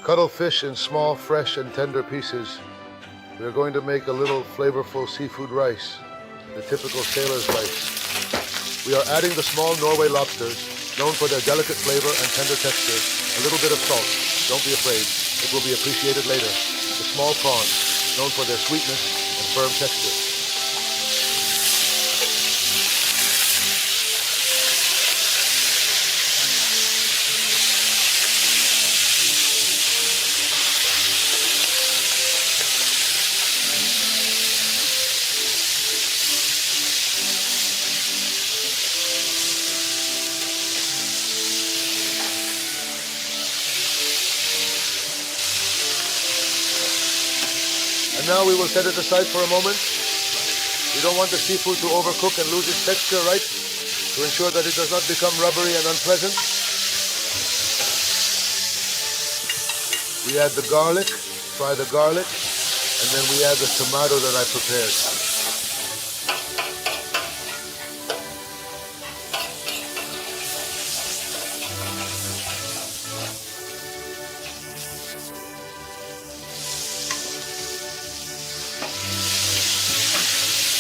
Cuttlefish in small, fresh, and tender pieces. We're going to make a little flavorful seafood rice, the typical sailor's rice. We are adding the small Norway lobsters, known for their delicate flavor and tender texture, a little bit of salt. Don't be afraid, it will be appreciated later. The small prawns, known for their sweetness and firm texture. And now we will set it aside for a moment. We don't want the seafood to overcook and lose its texture, right? To ensure that it does not become rubbery and unpleasant. We add the garlic, fry the garlic, and then we add the tomato that I prepared.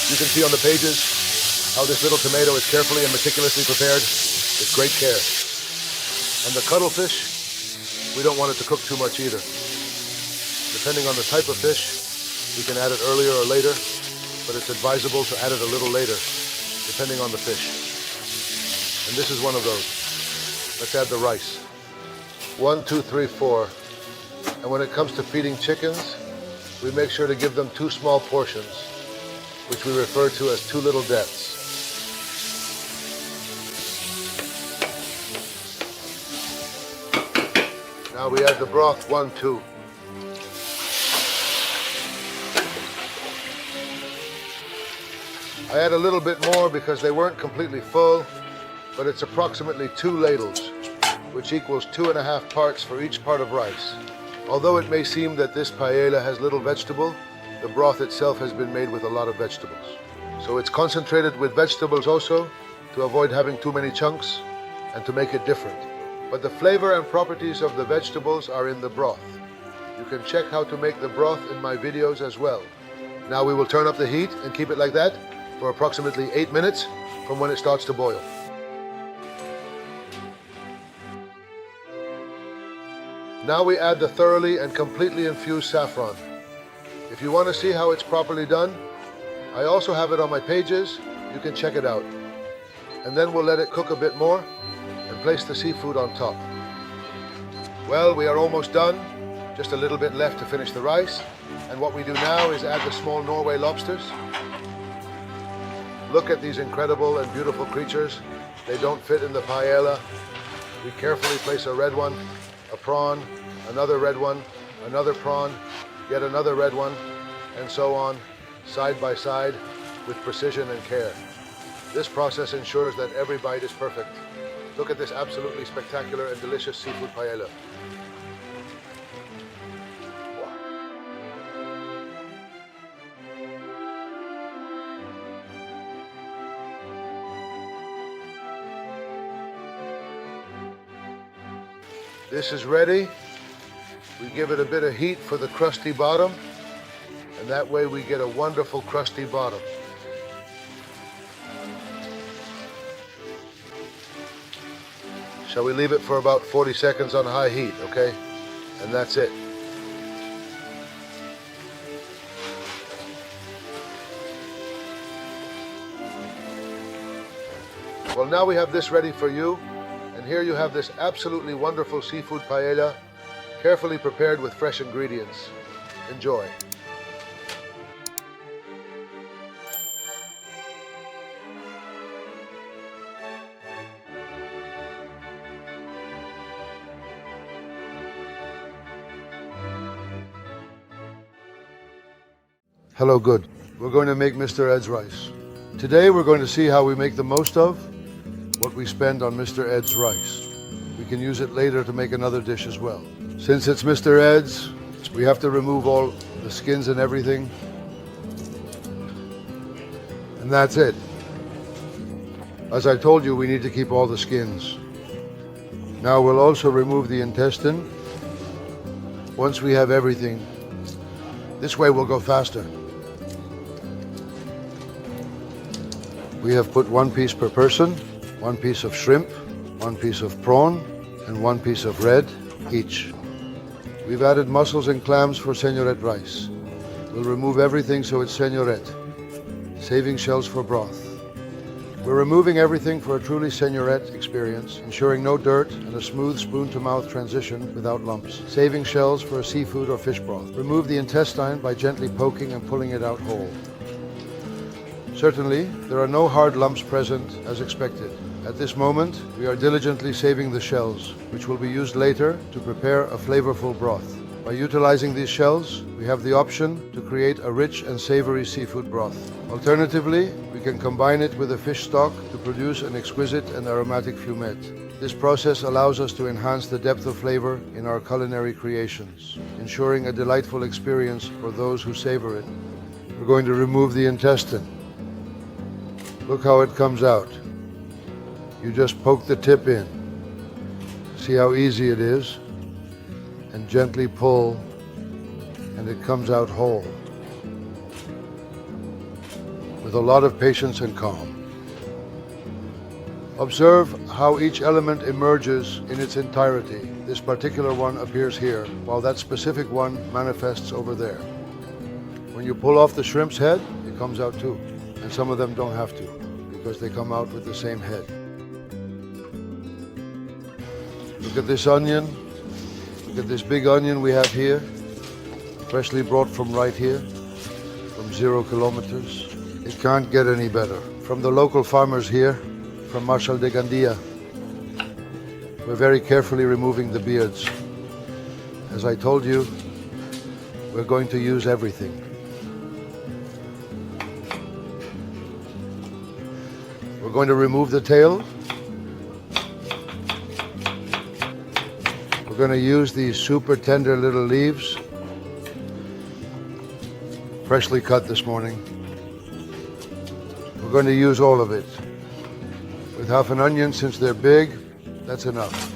You can see on the pages how this little tomato is carefully and meticulously prepared with great care. And the cuttlefish, we don't want it to cook too much either. Depending on the type of fish, we can add it earlier or later, but it's advisable to add it a little later, depending on the fish. And this is one of those. Let's add the rice. 1, 2, 3, 4. And when it comes to feeding chickens, we make sure to give them 2 small portions, which we refer to as 2 little deaths. Now we add the broth, 1, 2. I add a little bit more because they weren't completely full, but it's approximately 2 ladles, which equals 2.5 parts for each part of rice. Although it may seem that this paella has little vegetable, the broth itself has been made with a lot of vegetables. So it's concentrated with vegetables also to avoid having too many chunks and to make it different. But the flavor and properties of the vegetables are in the broth. You can check how to make the broth in my videos as well. Now we will turn up the heat and keep it like that for approximately 8 minutes from when it starts to boil. Now we add the thoroughly and completely infused saffron. If you want to see how it's properly done, I also have it on my pages. You can check it out. And then we'll let it cook a bit more and place the seafood on top. Well, we are almost done. Just a little bit left to finish the rice. And what we do now is add the small Norway lobsters. Look at these incredible and beautiful creatures. They don't fit in the paella. We carefully place a red one, a prawn, another red one, another prawn, yet another red one, and so on, side by side, with precision and care. This process ensures that every bite is perfect. Look at this absolutely spectacular and delicious seafood paella. This is ready. We give it a bit of heat for the crusty bottom, and that way we get a wonderful crusty bottom. Shall we leave it for about 40 seconds on high heat, okay? And that's it. Well, now we have this ready for you, and here you have this absolutely wonderful seafood paella, carefully prepared with fresh ingredients. Enjoy. Hello, good. We're going to make Mr. Ed's rice. Today we're going to see how we make the most of what we spend on Mr. Ed's rice. We can use it later to make another dish as well. Since it's Mr. Ed's, we have to remove all the skins and everything. And that's it. As I told you, we need to keep all the skins. Now we'll also remove the intestine once we have everything, this way we'll go faster. We have put 1 piece per person, 1 piece of shrimp, 1 piece of prawn, and 1 piece of red each. We've added mussels and clams for Senyoret Rice. We'll remove everything so it's Senyoret, saving shells for broth. We're removing everything for a truly Senyoret experience, ensuring no dirt and a smooth spoon-to-mouth transition without lumps, saving shells for a seafood or fish broth. Remove the intestine by gently poking and pulling it out whole. Certainly, there are no hard lumps present as expected. At this moment, we are diligently saving the shells, which will be used later to prepare a flavorful broth. By utilizing these shells, we have the option to create a rich and savory seafood broth. Alternatively, we can combine it with a fish stock to produce an exquisite and aromatic fumette. This process allows us to enhance the depth of flavor in our culinary creations, ensuring a delightful experience for those who savor it. We're going to remove the intestine. Look how it comes out. You just poke the tip in. See how easy it is? And gently pull, and it comes out whole. With a lot of patience and calm. Observe how each element emerges in its entirety. This particular one appears here, while that specific one manifests over there. When you pull off the shrimp's head, it comes out too. And some of them don't have to, because they come out with the same head. Look at this onion. Look at this big onion we have here, freshly brought from right here, from 0 kilometers. It can't get any better. From the local farmers here, from Marshal de Gandia. We're very carefully removing the beards. As I told you, we're going to use everything. We're going to remove the tail. We're going to use these super tender little leaves, freshly cut this morning. We're going to use all of it. With half an onion, since they're big, that's enough.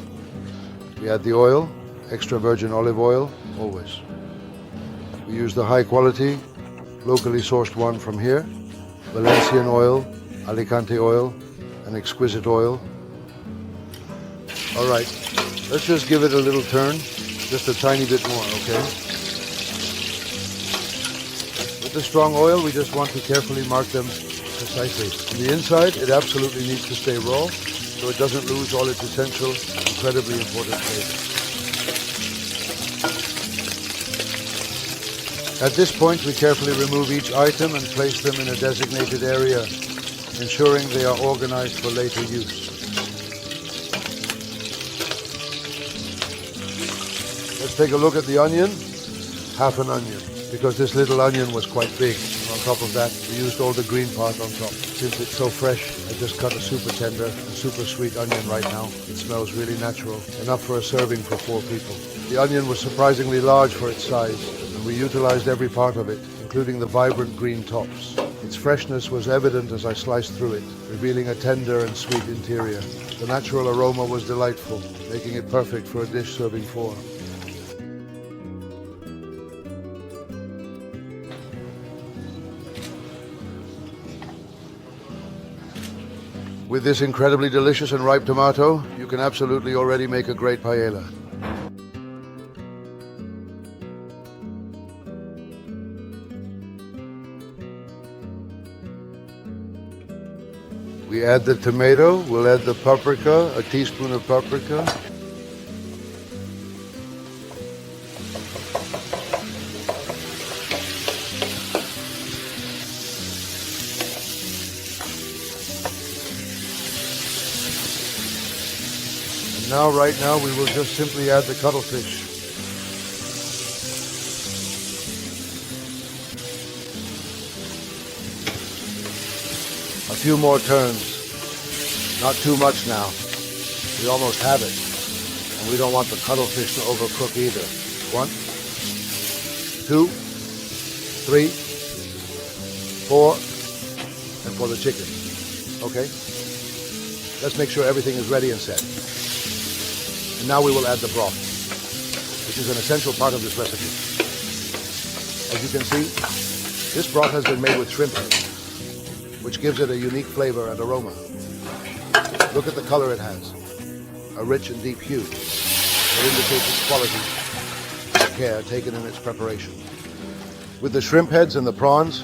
We add the oil, extra virgin olive oil, always. We use the high quality, locally sourced one from here, Valencian oil, Alicante oil, an exquisite oil. All right, let's just give it a little turn, just a tiny bit more, okay? With the strong oil, we just want to carefully mark them precisely. On the inside, it absolutely needs to stay raw, so it doesn't lose all its essential, incredibly important flavor. At this point, we carefully remove each item and place them in a designated area, ensuring they are organized for later use. Let's take a look at the onion. Half an onion, because this little onion was quite big. And on top of that, we used all the green part on top. Since it's so fresh, I just cut a super tender and super sweet onion right now. It smells really natural, enough for a serving for 4 people. The onion was surprisingly large for its size, and we utilized every part of it, including the vibrant green tops. Its freshness was evident as I sliced through it, revealing a tender and sweet interior. The natural aroma was delightful, making it perfect for a dish serving 4. With this incredibly delicious and ripe tomato, you can absolutely already make a great paella. We add the tomato, we'll add the paprika, a teaspoon of paprika. And now, right now, we will just simply add the cuttlefish. A few more turns. Not too much now. We almost have it. And we don't want the cuttlefish to overcook either. 1, 2, 3, 4, and for the chicken. Okay? Let's make sure everything is ready and set. And now we will add the broth. which is an essential part of this recipe. As you can see, this broth has been made with shrimp heads, which gives it a unique flavor and aroma. Look at the color it has, a rich and deep hue that indicates its quality and care taken in its preparation. With the shrimp heads and the prawns,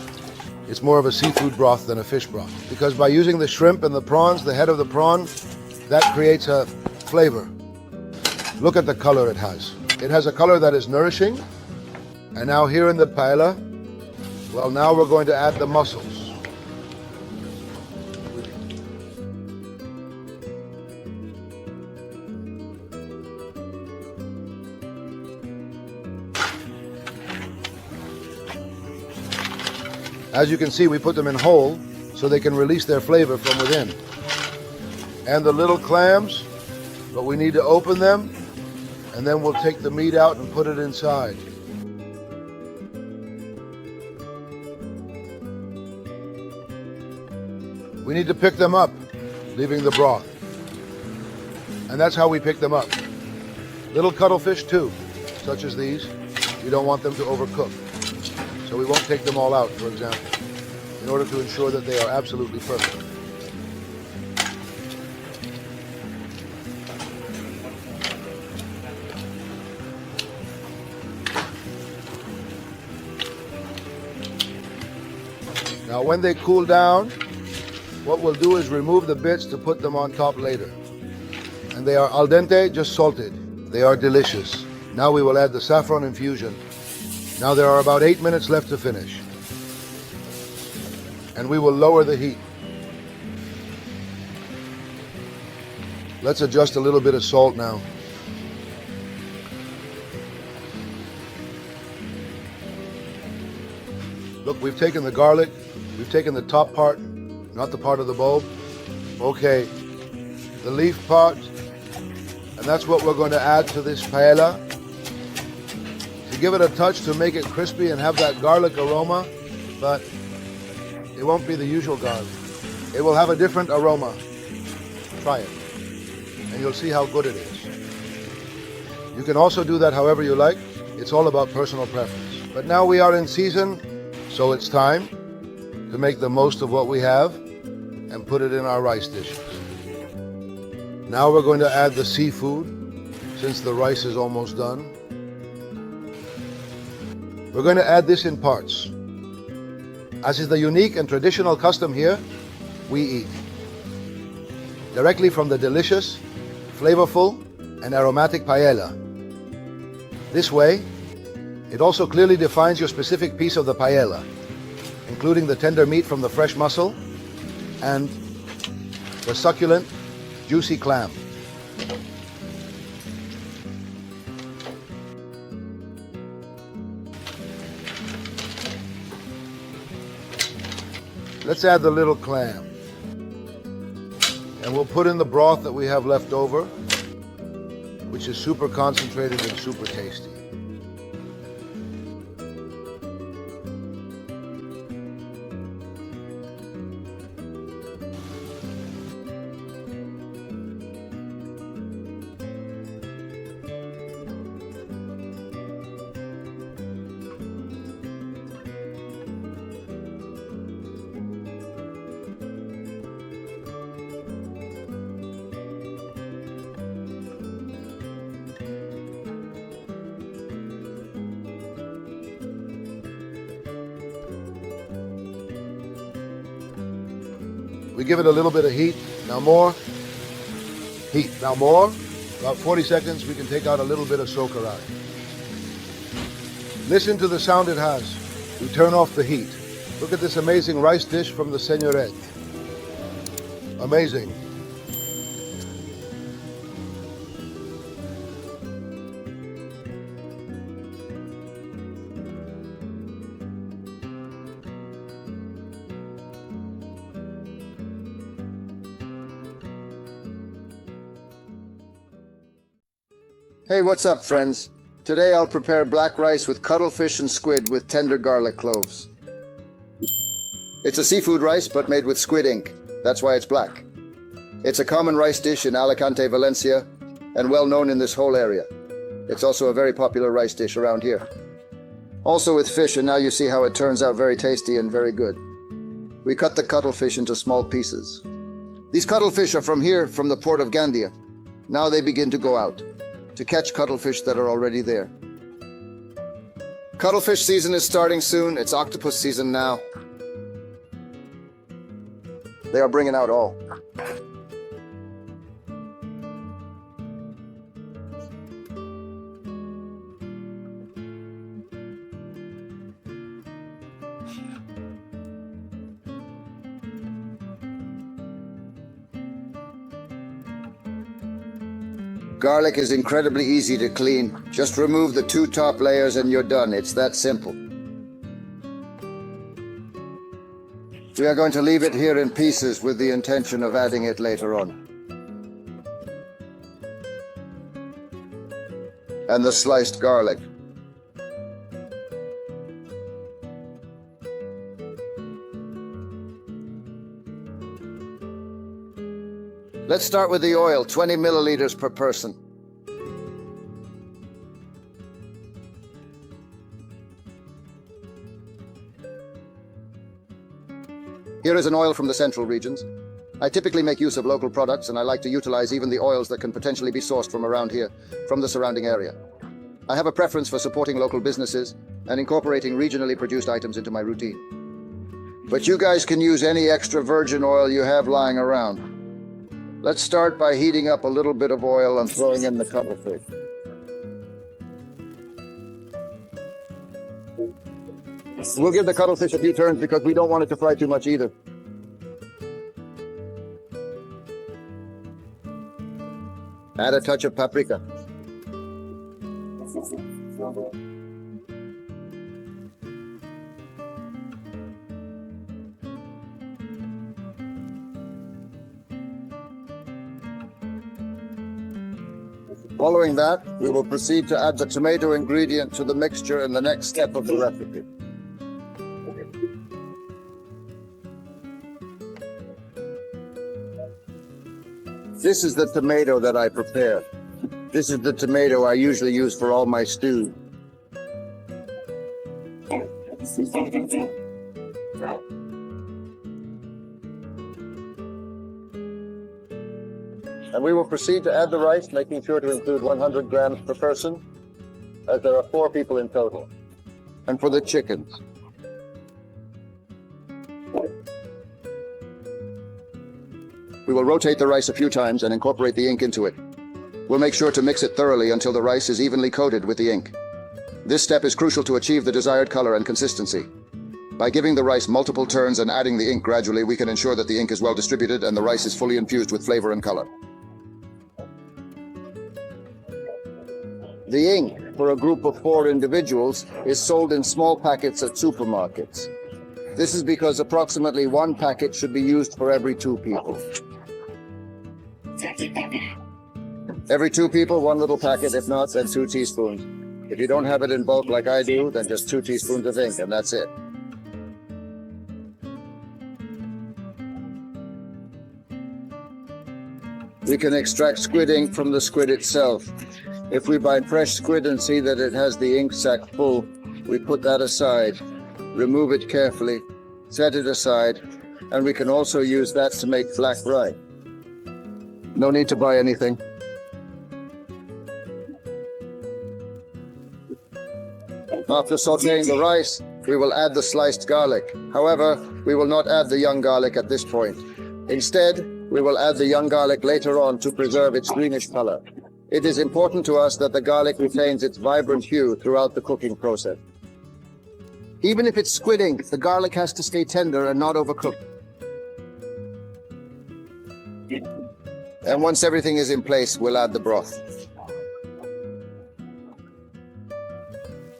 it's more of a seafood broth than a fish broth, because by using the shrimp and the prawns, the head of the prawn, that creates a flavor. Look at the color it has. It has a color that is nourishing. And now here in the paella, well, now we're going to add the mussels. As you can see, we put them in whole so they can release their flavor from within. And the little clams, but we need to open them, and then we'll take the meat out and put it inside. We need to pick them up, leaving the broth. And that's how we pick them up. Little cuttlefish too, such as these, we don't want them to overcook. So we won't take them all out, for example, in order to ensure that they are absolutely perfect. Now when they cool down, what we'll do is remove the bits to put them on top later. And they are al dente, just salted. They are delicious. Now we will add the saffron infusion. Now there are about 8 minutes left to finish. And we will lower the heat. Let's adjust a little bit of salt now. Look, we've taken the garlic, we've taken the top part, not the part of the bulb. Okay, the leaf part, and that's what we're going to add to this paella. To give it a touch to make it crispy and have that garlic aroma, but it won't be the usual garlic. It will have a different aroma. Try it, and you'll see how good it is. You can also do that however you like. It's all about personal preference. But now we are in season, so it's time to make the most of what we have and put it in our rice dishes. Now we're going to add the seafood, since the rice is almost done. We're going to add this in parts. As is the unique and traditional custom here, we eat directly from the delicious, flavorful, and aromatic paella. This way, it also clearly defines your specific piece of the paella, including the tender meat from the fresh mussel and the succulent, juicy clam. Let's add the little clam. And we'll put in the broth that we have left over, which is super concentrated and super tasty. We give it a little bit of heat, now more, heat, now more. About 40 seconds, we can take out a little bit of soak around. Listen to the sound it has. We turn off the heat. Look at this amazing rice dish from the Senyoret. Amazing. Hey, what's up, friends? Today I'll prepare black rice with cuttlefish and squid with tender garlic cloves. It's a seafood rice, but made with squid ink. That's why it's black. It's a common rice dish in Alicante, Valencia, and well known in this whole area. It's also a very popular rice dish around here. Also with fish, and now you see how it turns out very tasty and very good. We cut the cuttlefish into small pieces. These cuttlefish are from here, from the port of Gandia. Now they begin to go out to catch cuttlefish that are already there. Cuttlefish season is starting soon. It's octopus season now. They are bringing out all. Garlic is incredibly easy to clean. Just remove the 2 top layers and you're done. It's that simple. We are going to leave it here in pieces with the intention of adding it later on. And the sliced garlic. Let's start with the oil, 20 milliliters per person. Here is an oil from the central regions. I typically make use of local products, and I like to utilize even the oils that can potentially be sourced from around here, from the surrounding area. I have a preference for supporting local businesses and incorporating regionally produced items into my routine. But you guys can use any extra virgin oil you have lying around. Let's start by heating up a little bit of oil and throwing in the cuttlefish. We'll give the cuttlefish a few turns because we don't want it to fry too much either. Add a touch of paprika. Following that, we will proceed to add the tomato ingredient to the mixture in the next step of the recipe. This is the tomato that I prepare. This is the tomato I usually use for all my stews. And we will proceed to add the rice, making sure to include 100 grams per person, as there are 4 people in total. And for the chickens. We will rotate the rice a few times and incorporate the ink into it. We'll make sure to mix it thoroughly until the rice is evenly coated with the ink. This step is crucial to achieve the desired color and consistency. By giving the rice multiple turns and adding the ink gradually, we can ensure that the ink is well distributed and the rice is fully infused with flavor and color. The ink for a group of 4 individuals is sold in small packets at supermarkets. This is because approximately 1 packet should be used for every 2 people. Every 2 people, 1 little packet. If not, then 2 teaspoons. If you don't have it in bulk like I do, then just 2 teaspoons of ink, and that's it. We can extract squid ink from the squid itself. If we buy fresh squid and see that it has the ink sac full, we put that aside, remove it carefully, set it aside, and we can also use that to make black rice. No need to buy anything. After sauteing the rice, we will add the sliced garlic. However, we will not add the young garlic at this point. Instead, we will add the young garlic later on to preserve its greenish color. It is important to us that the garlic retains its vibrant hue throughout the cooking process. Even if it's squid ink, the garlic has to stay tender and not overcooked. And once everything is in place, we'll add the broth.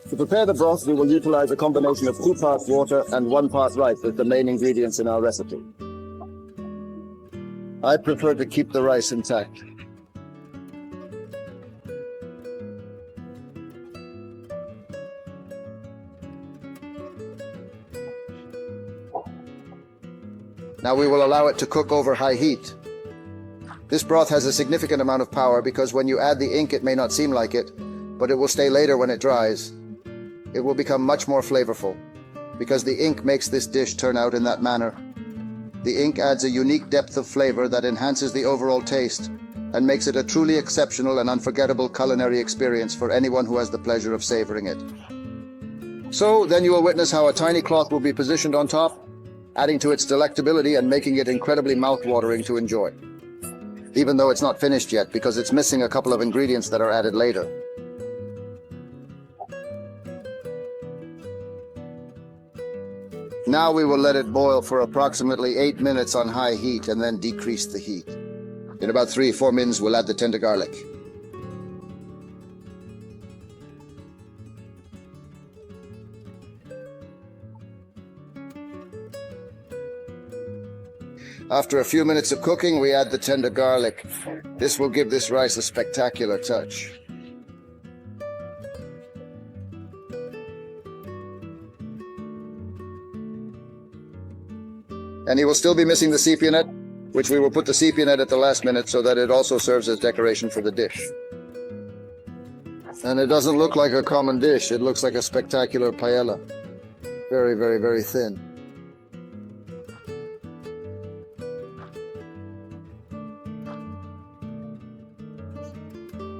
To prepare the broth, we will utilize a combination of 2 parts water and 1 part rice as the main ingredients in our recipe. I prefer to keep the rice intact. Now we will allow it to cook over high heat. This broth has a significant amount of power because when you add the ink, it may not seem like it, but it will stay later when it dries. It will become much more flavorful, because the ink makes this dish turn out in that manner. The ink adds a unique depth of flavor that enhances the overall taste and makes it a truly exceptional and unforgettable culinary experience for anyone who has the pleasure of savoring it. So then you will witness how a tiny cloth will be positioned on top, adding to its delectability and making it incredibly mouth-watering to enjoy. Even though it's not finished yet, because it's missing a couple of ingredients that are added later. Now we will let it boil for approximately 8 minutes on high heat and then decrease the heat. In about 3-4 minutes, we'll add the tender garlic. After a few minutes of cooking, we add the tender garlic. This will give this rice a spectacular touch. And you will still be missing the sepia nut, which we will put the sepia nut at the last minute so that it also serves as decoration for the dish. And it doesn't look like a common dish, it looks like a spectacular paella. Very, very, very thin.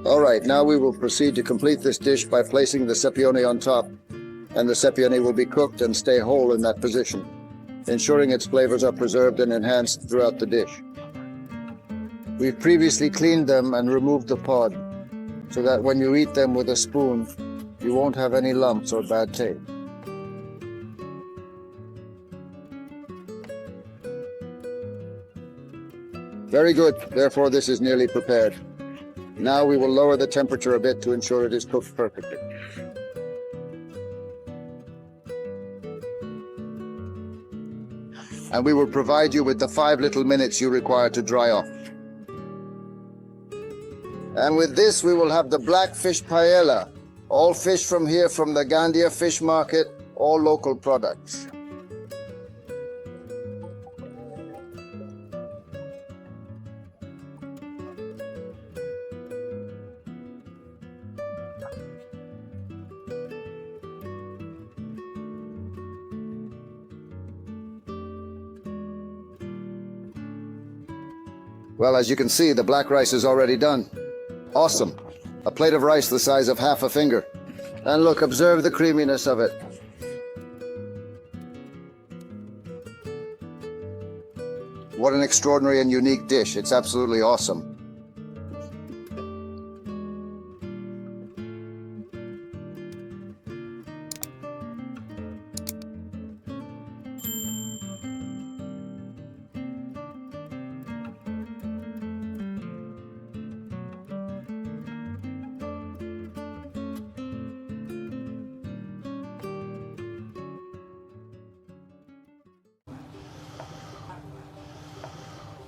All right, now we will proceed to complete this dish by placing the sepione on top, and the sepione will be cooked and stay whole in that position, ensuring its flavors are preserved and enhanced throughout the dish. We've previously cleaned them and removed the pod, so that when you eat them with a spoon, you won't have any lumps or bad taste. Very good, therefore this is nearly prepared. Now we will lower the temperature a bit to ensure it is cooked perfectly. And we will provide you with the 5 little minutes you require to dry off. And with this we will have the black fish paella. All fish from here from the Gandia fish market, all local products. Well, as you can see, the black rice is already done. Awesome. A plate of rice the size of half a finger. And look, observe the creaminess of it. What an extraordinary and unique dish. It's absolutely awesome.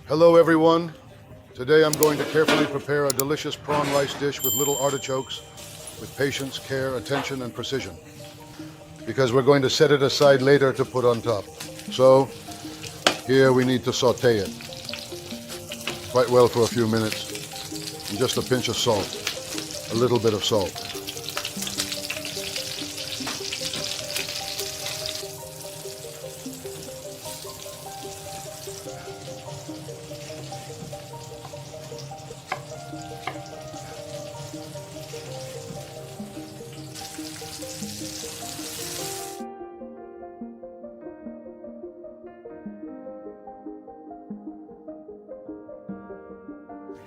Hello everyone. Today I'm going to carefully prepare a delicious prawn rice dish with little artichokes with patience, care, attention and precision, because we're going to set it aside later to put on top. So here we need to saute it quite well for a few minutes, and just a pinch of salt, a little bit of salt.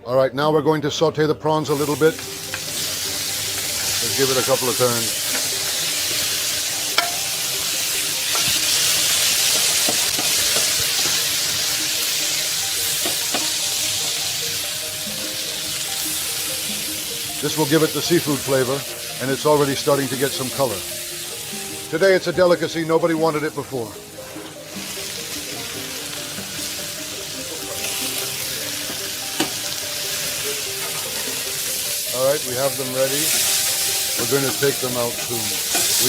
All right, now we're going to saute the prawns a little bit. Let's give it a couple of turns. This will give it the seafood flavor, and it's already starting to get some color. Today it's a delicacy, nobody wanted it before. All right, we have them ready. We're going to take them out soon.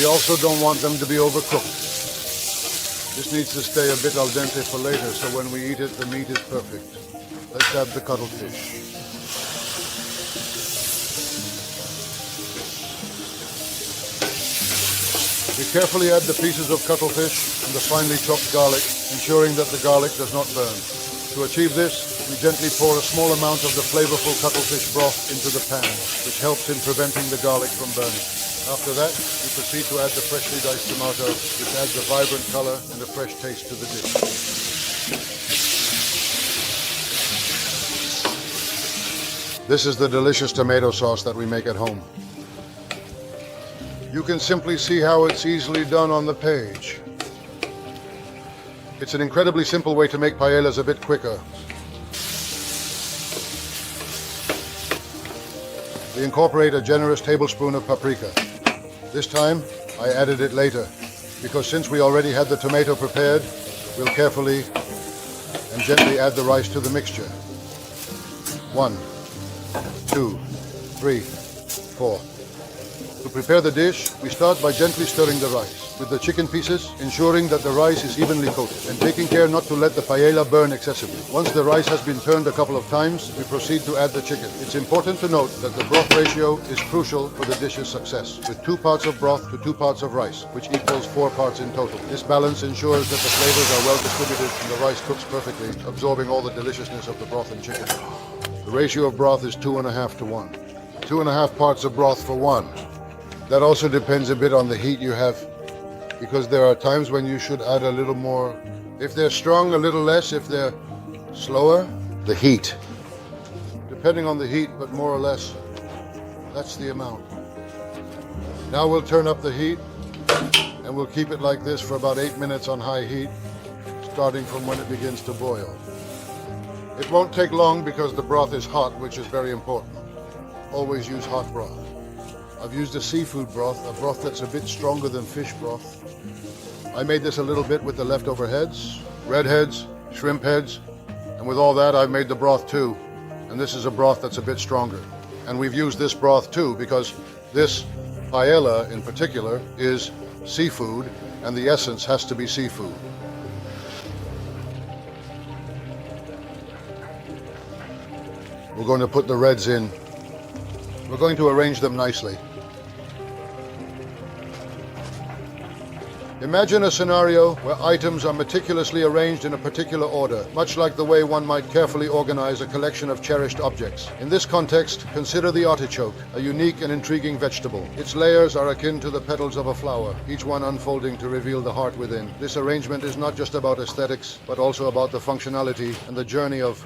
We also don't want them to be overcooked. This needs to stay a bit al dente for later, so when we eat it, the meat is perfect. Let's add the cuttlefish. We carefully add the pieces of cuttlefish and the finely chopped garlic, ensuring that the garlic does not burn. To achieve this, we gently pour a small amount of the flavorful cuttlefish broth into the pan, which helps in preventing the garlic from burning. After that, we proceed to add the freshly diced tomato, which adds a vibrant color and a fresh taste to the dish. This is the delicious tomato sauce that we make at home. You can simply see how it's easily done on the page. It's an incredibly simple way to make paellas a bit quicker. We incorporate a generous tablespoon of paprika. This time, I added it later, because since we already had the tomato prepared, we'll carefully and gently add the rice to the mixture. 1, 2, 3, 4. To prepare the dish, we start by gently stirring the rice with the chicken pieces, ensuring that the rice is evenly coated and taking care not to let the paella burn excessively. Once the rice has been turned a couple of times, we proceed to add the chicken. It's important to note that the broth ratio is crucial for the dish's success, with 2 parts of broth to 2 parts of rice, which equals 4 parts in total. This balance ensures that the flavors are well distributed and the rice cooks perfectly, absorbing all the deliciousness of the broth and chicken. The ratio of broth is 2.5 to 1. 2.5 parts of broth for 1. That also depends a bit on the heat you have, because there are times when you should add a little more. If they're strong, a little less. If they're slower, the heat. Depending on the heat, but more or less, that's the amount. Now we'll turn up the heat, and we'll keep it like this for about 8 minutes on high heat, starting from when it begins to boil. It won't take long because the broth is hot, which is very important. Always use hot broth. I've used a seafood broth, a broth that's a bit stronger than fish broth. I made this a little bit with the leftover heads, red heads, shrimp heads, and with all that I've made the broth too. And this is a broth that's a bit stronger. And we've used this broth too because this paella in particular is seafood and the essence has to be seafood. We're going to put the reds in. We're going to arrange them nicely. Imagine a scenario where items are meticulously arranged in a particular order, much like the way one might carefully organize a collection of cherished objects. In this context, consider the artichoke, a unique and intriguing vegetable. Its layers are akin to the petals of a flower, each one unfolding to reveal the heart within. This arrangement is not just about aesthetics, but also about the functionality and the journey of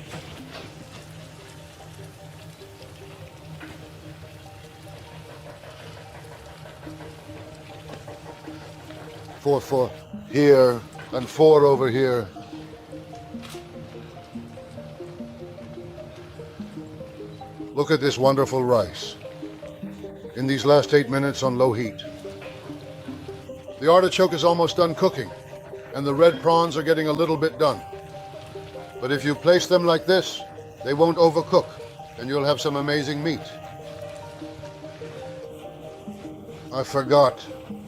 four here and 4 over here. Look at this wonderful rice in these last 8 minutes on low heat. The artichoke is almost done cooking and the red prawns are getting a little bit done. But if you place them like this, they won't overcook and you'll have some amazing meat. I forgot,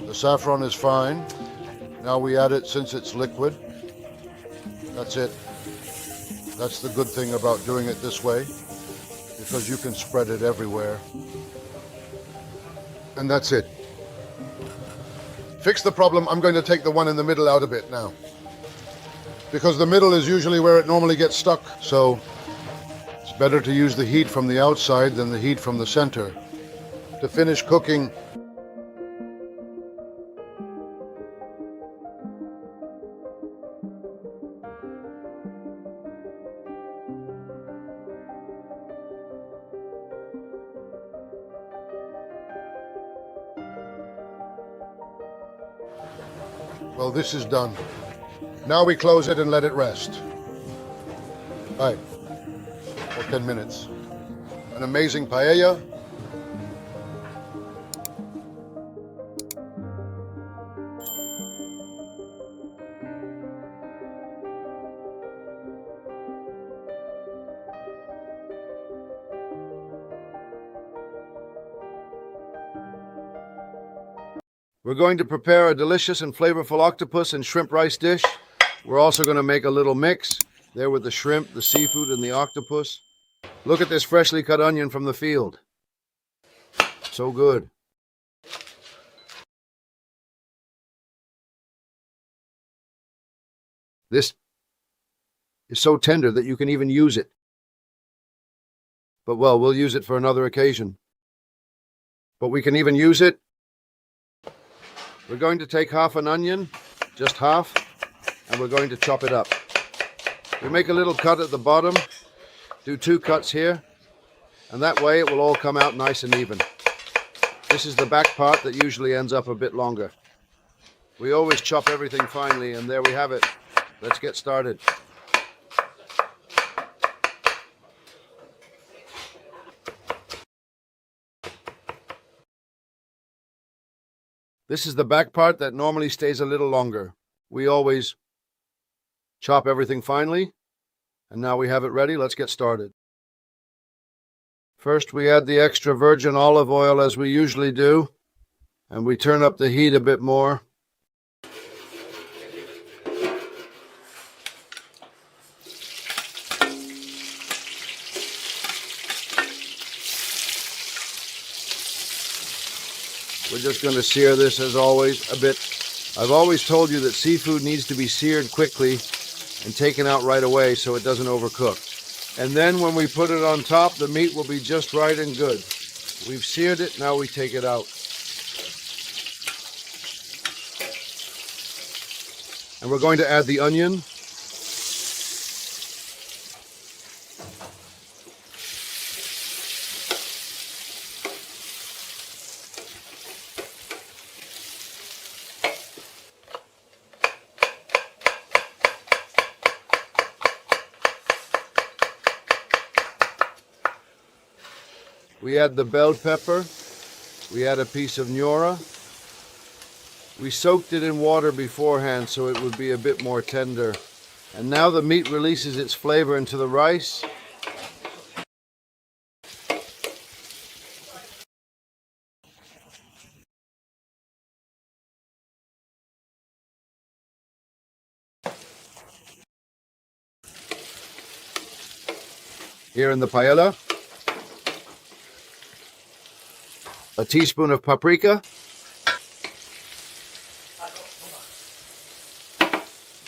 the saffron is fine. Now we add it since it's liquid. That's it. That's the good thing about doing it this way, because you can spread it everywhere. And that's it. Fix the problem, I'm going to take the one in the middle out a bit now, because the middle is usually where it normally gets stuck. So it's better to use the heat from the outside than the heat from the center. To finish cooking, well, this is done. Now we close it and let it rest. All right, for 10 minutes. An amazing paella. We're going to prepare a delicious and flavorful octopus and shrimp rice dish. We're also going to make a little mix there with the shrimp, the seafood, and the octopus. Look at this freshly cut onion from the field. So good. This is so tender that you can even use it. But well, we'll use it for another occasion. But we can even use it. We're going to take half an onion, just half, and we're going to chop it up. We make a little cut at the bottom, do 2 cuts here, and that way it will all come out nice and even. This is the back part that usually ends up a bit longer. We always chop everything finely, and there we have it. Let's get started. This is the back part that normally stays a little longer. We always chop everything finely, and now we have it ready. Let's get started. First, we add the extra virgin olive oil as we usually do, and we turn up the heat a bit more. We're just going to sear this, as always, a bit. I've always told you that seafood needs to be seared quickly and taken out right away so it doesn't overcook. And then when we put it on top, the meat will be just right and good. We've seared it, now we take it out. And we're going to add the onion. We add the bell pepper. We add a piece of Senyoret. We soaked it in water beforehand so it would be a bit more tender. And now the meat releases its flavor into the rice. Here in the paella, a teaspoon of paprika,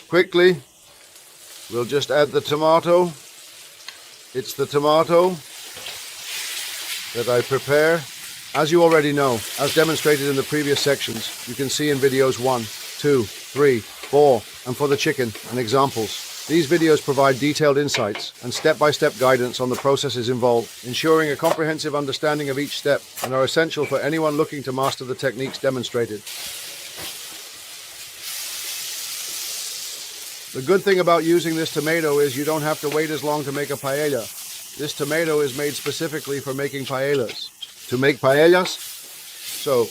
quickly, we'll just add the tomato. It's the tomato that I prepare. As you already know, as demonstrated in the previous sections, you can see in videos 1, 2, 3, 4, and for the chicken, and examples. These videos provide detailed insights and step-by-step guidance on the processes involved, ensuring a comprehensive understanding of each step, and are essential for anyone looking to master the techniques demonstrated. The good thing about using this tomato is you don't have to wait as long to make a paella. This tomato is made specifically for making paellas. To make paellas, so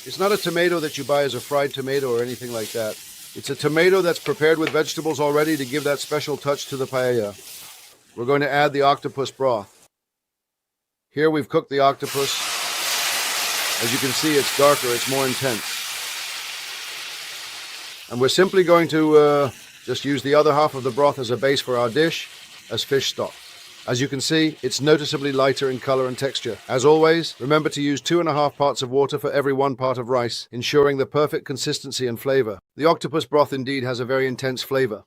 it's not a tomato that you buy as a fried tomato or anything like that. It's a tomato that's prepared with vegetables already to give that special touch to the paella. We're going to add the octopus broth. Here we've cooked the octopus. As you can see, it's darker, it's more intense. And we're simply going to just use the other half of the broth as a base for our dish, as fish stock. As you can see, it's noticeably lighter in color and texture. As always, remember to use 2.5 parts of water for every 1 part of rice, ensuring the perfect consistency and flavor. The octopus broth indeed has a very intense flavor.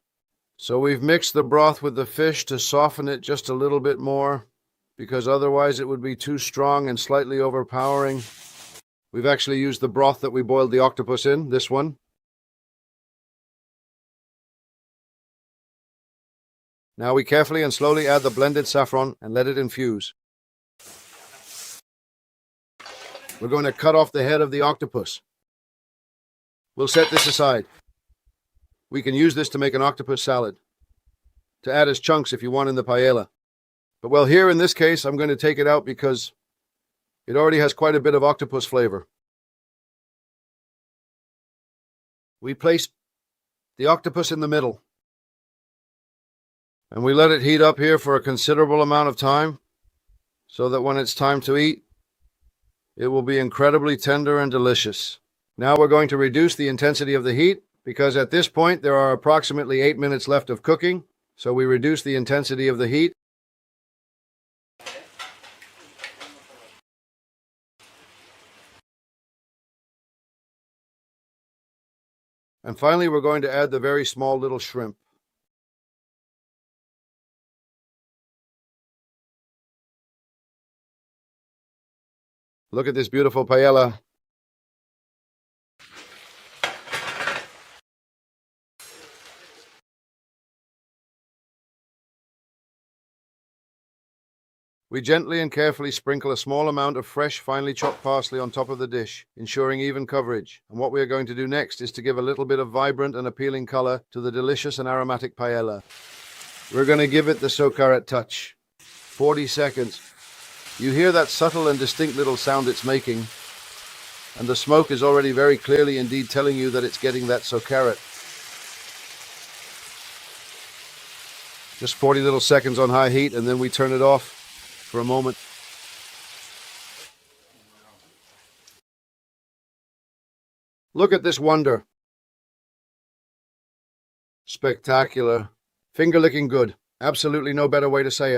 So we've mixed the broth with the fish to soften it just a little bit more, because otherwise it would be too strong and slightly overpowering. We've actually used the broth that we boiled the octopus in, this one. Now we carefully and slowly add the blended saffron and let it infuse. We're going to cut off the head of the octopus. We'll set this aside. We can use this to make an octopus salad, to add as chunks if you want in the paella. But well, here in this case, I'm going to take it out because it already has quite a bit of octopus flavor. We place the octopus in the middle. And we let it heat up here for a considerable amount of time, so that when it's time to eat, it will be incredibly tender and delicious. Now we're going to reduce the intensity of the heat, because at this point there are approximately 8 minutes left of cooking, so we reduce the intensity of the heat. And finally, we're going to add the very small little shrimp. Look at this beautiful paella. We gently and carefully sprinkle a small amount of fresh, finely chopped parsley on top of the dish, ensuring even coverage. And what we are going to do next is to give a little bit of vibrant and appealing color to the delicious and aromatic paella. We're going to give it the Senyoret touch. 40 seconds. You hear that subtle and distinct little sound it's making, and the smoke is already very clearly indeed telling you that it's getting that Senyoret. Just 40 little seconds on high heat, and then we turn it off for a moment. Look at this wonder. Spectacular. Finger-licking good. Absolutely no better way to say it.